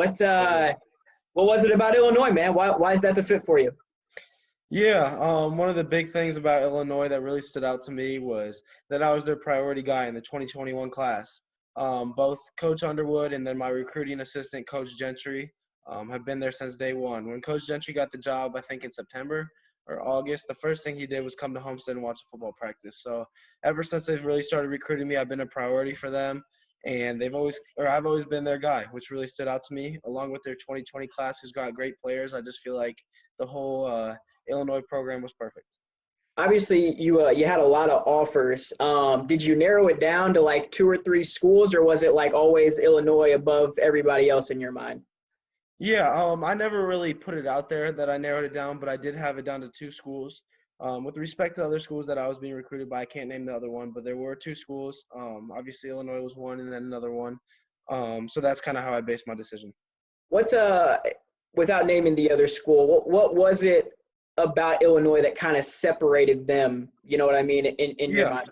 What For sure. uh, what was it about Illinois, man? Why is that the fit for you? Yeah, one of the big things about Illinois that really stood out to me was that I was their priority guy in the 2021 class. Both Coach Underwood and then my recruiting assistant, Coach Gentry, have been there since day one. When Coach Gentry got the job, I think in September or August, the first thing he did was come to Homestead and watch a football practice. So ever since they've really started recruiting me, I've been a priority for them. And I've always been their guy, which really stood out to me, along with their 2020 class, who's got great players. I just feel like the whole Illinois program was perfect. Obviously, you had a lot of offers. Did you narrow it down to like two or three schools, or was it like always Illinois above everybody else in your mind? Yeah, I never really put it out there that I narrowed it down, but I did have it down to two schools. With respect to other schools that I was being recruited by, I can't name the other one, but there were two schools. Obviously, Illinois was one, and then another one. So that's kind of how I based my decision. What without naming the other school, what was it about Illinois that kind of separated them? You know what I mean in your Yeah.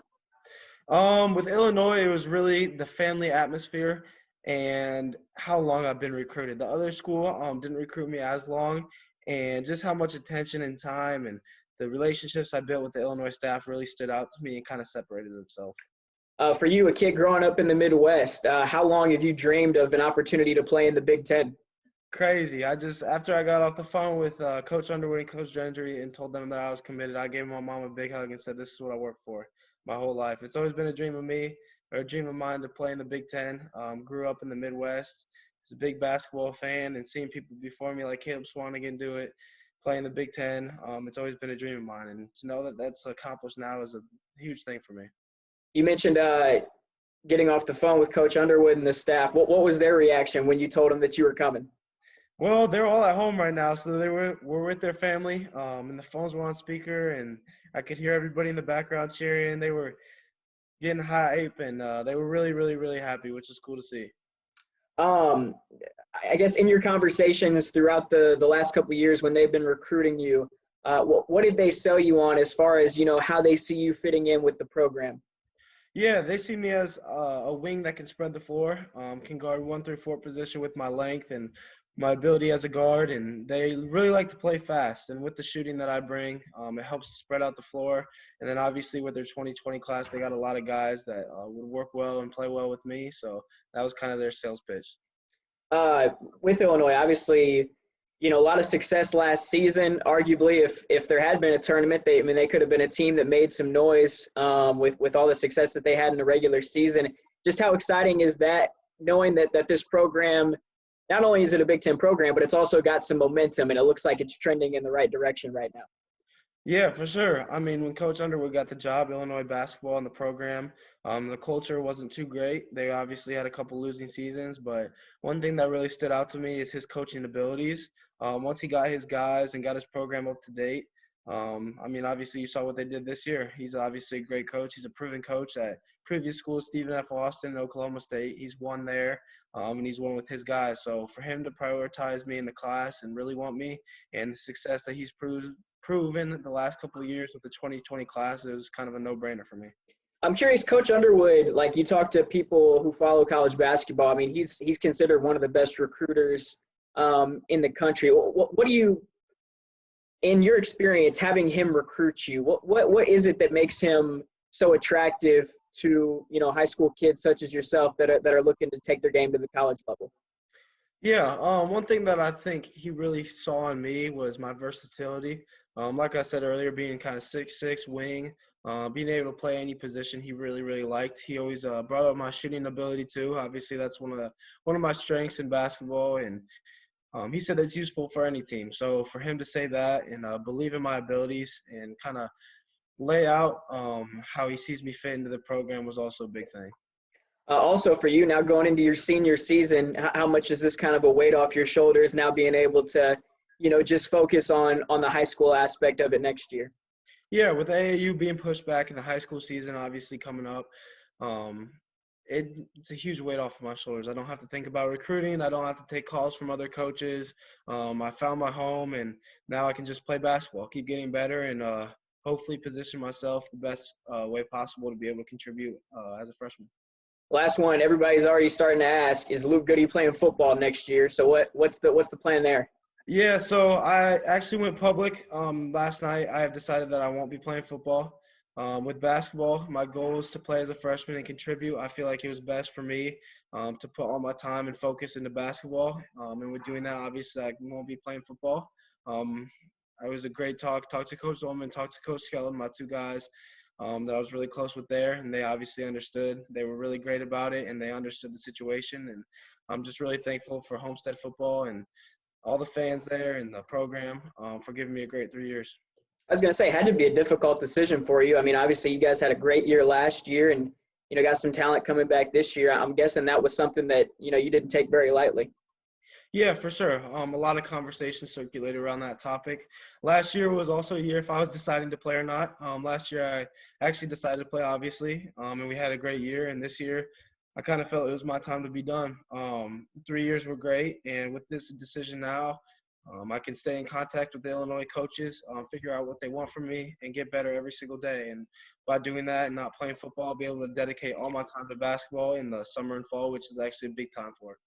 mind? With Illinois, it was really the family atmosphere and how long I've been recruited. The other school didn't recruit me as long, and just how much attention and time and the relationships I built with the Illinois staff really stood out to me and kind of separated themselves. For you, a kid growing up in the Midwest, how long have you dreamed of an opportunity to play in the Big Ten? Crazy. After I got off the phone with Coach Underwood and Coach Gentry and told them that I was committed, I gave my mom a big hug and said, "This is what I work for my whole life." It's always been a dream of me or a dream of mine to play in the Big Ten. Grew up in the Midwest. Was a big basketball fan, and seeing people before me like Caleb Swanigan do it, play in the Big Ten, it's always been a dream of mine. And to know that that's accomplished now is a huge thing for me. You mentioned getting off the phone with Coach Underwood and the staff. What was their reaction when you told them that you were coming? Well, they're all at home right now, so they were with their family, and the phones were on speaker, and I could hear everybody in the background cheering. They were getting hype, and they were really, really, really happy, which is cool to see. Um, I guess in your conversations throughout the last couple of years when they've been recruiting you, what did they sell you on as far as how they see you fitting in with the program? Yeah, they see me as a wing that can spread the floor, can guard 1 through 4 position with my length and my ability as a guard, and they really like to play fast. And with the shooting that I bring, it helps spread out the floor. And then obviously with their 2020 class, they got a lot of guys that would work well and play well with me. So that was kind of their sales pitch. uh, with Illinois, obviously, a lot of success last season. Arguably, if there had been a tournament, they could have been a team that made some noise with all the success that they had in the regular season. Just how exciting is that, knowing that this program, not only is it a Big Ten program, but it's also got some momentum, and it looks like it's trending in the right direction right now. Yeah, for sure. I mean, when Coach Underwood got the job, Illinois basketball and the program, the culture wasn't too great. They obviously had a couple losing seasons, but one thing that really stood out to me is his coaching abilities. Once he got his guys and got his program up to date, I mean, obviously you saw what they did this year. He's obviously a great coach. He's a proven coach at previous schools, Stephen F. Austin and Oklahoma State. He's won there, and he's won with his guys. So for him to prioritize me in the class and really want me and the success that he's proven the last couple of years with the 2020 class, it was kind of a no-brainer for me. I'm curious, Coach Underwood, like you talk to people who follow college basketball. I mean, he's considered one of the best recruiters in the country. What do you, in your experience, having him recruit you, what is it that makes him so attractive to high school kids such as yourself that are looking to take their game to the college level? Yeah, one thing that I think he really saw in me was my versatility. Like I said earlier, being kind of 6'6" wing, being able to play any position he really, really liked. He always brought up my shooting ability too. Obviously, that's one of my strengths in basketball, and he said it's useful for any team. So for him to say that and believe in my abilities and kind of lay out how he sees me fit into the program was also a big thing. Also for you now going into your senior season, how much is this kind of a weight off your shoulders now being able to, just focus on the high school aspect of it next year? Yeah, with AAU being pushed back in the high school season, obviously coming up, um, it's a huge weight off of my shoulders. I don't have to think about recruiting. I don't have to take calls from other coaches. I found my home, and now I can just play basketball, keep getting better, and hopefully position myself the best way possible to be able to contribute as a freshman. Last one, everybody's already starting to ask, is Luke Goode playing football next year? So what's the plan there? Yeah, so I actually went public last night. I have decided that I won't be playing football. With basketball, my goal is to play as a freshman and contribute. I feel like it was best for me to put all my time and focus into basketball. And with doing that, obviously, I won't be playing football. Um, I was a great talk to Coach Zolman, talk to Coach Skellen, my two guys that I was really close with there, and they obviously understood. They were really great about it, and they understood the situation. And I'm just really thankful for Homestead football and all the fans there and the program for giving me a great 3 years. I was going to say, it had to be a difficult decision for you. I mean, obviously, you guys had a great year last year, and got some talent coming back this year. I'm guessing that was something that you didn't take very lightly. Yeah, for sure. A lot of conversations circulated around that topic. Last year was also a year if I was deciding to play or not. Last year I actually decided to play, obviously, and we had a great year. And this year I kind of felt it was my time to be done. 3 years were great, and with this decision now, I can stay in contact with the Illinois coaches, figure out what they want from me, and get better every single day. And by doing that and not playing football, I'll be able to dedicate all my time to basketball in the summer and fall, which is actually a big time for it.